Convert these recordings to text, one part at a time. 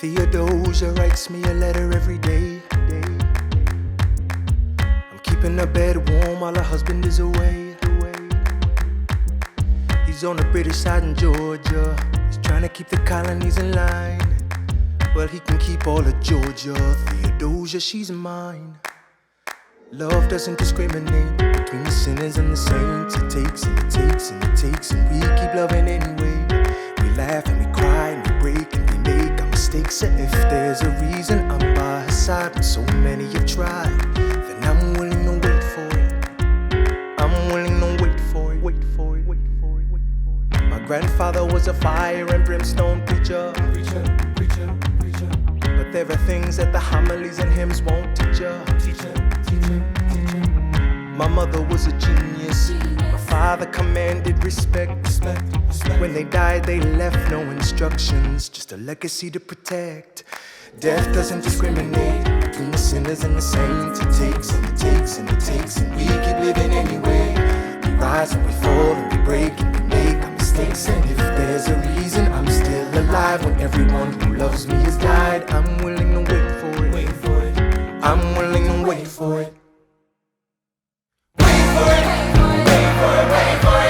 Theodosia writes me a letter every day. I'm keeping her bed warm while her husband is away. He's on the British side in Georgia. He's trying to keep the colonies in line. Well, he can keep all of Georgia. Theodosia, she's mine. Love doesn't discriminate between the sinners and the saints. It takes and it takes and it takes, and we keep loving anyway. We laugh and we cry and we break and we make our mistakes. And if there's a reason I'm by her side when so many have tried, then I'm willing to wait for it. I'm willing to wait for it. Wait for it. Wait for it. Wait for it. My grandfather was a fire and brimstone preacher. But there are things that the homilies and hymns won't teach ya. My mother was a genius. My father commanded respect. When they died, they left no instructions, just a legacy to protect. Death doesn't discriminate between the sinners and the saints. It takes and it takes and it takes, and we keep living anyway. We rise and we fall and we break and we make our mistakes. And if there's a reason I'm still alive when everyone who loves me has died, I'm willing to wait for it. Wait for it. I'm willing to wait for it.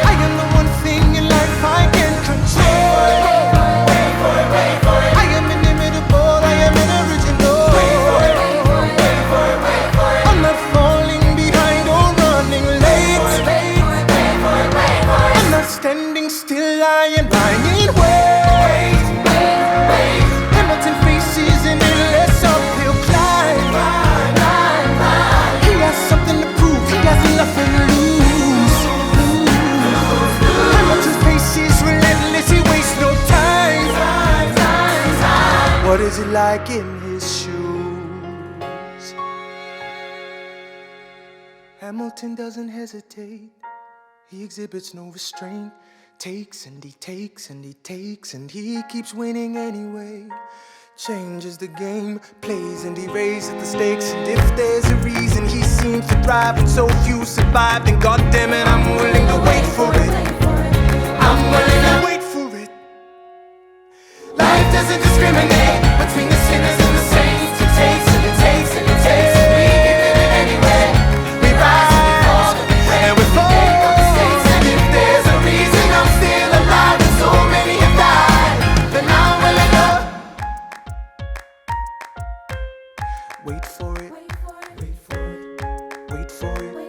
I am the one thing in life I can control. I am inimitable, I am an original. I'm not falling behind or running late. I'm not standing still, I am lying wait. Hamilton faces an endless uphill climb. He has something to prove, he has nothing to lose. What is it like in his shoes? Hamilton doesn't hesitate. He exhibits no restraint. Takes and he takes and he takes, and he keeps winning anyway. Changes the game, plays and he raises the stakes. And if there's a reason he seems to thrive and so few survive, then goddammit, I'm willing to wait for it. I'm willing to wait for it. Life doesn't discriminate between the sinners and the saints. It takes and it takes and it takes, and we keep living anyway. We rise and we fall and we make our mistakes. And if there's a reason I'm still alive and so many have died, then I'm willing to wait for it. Wait for it. Wait for it. Wait for it.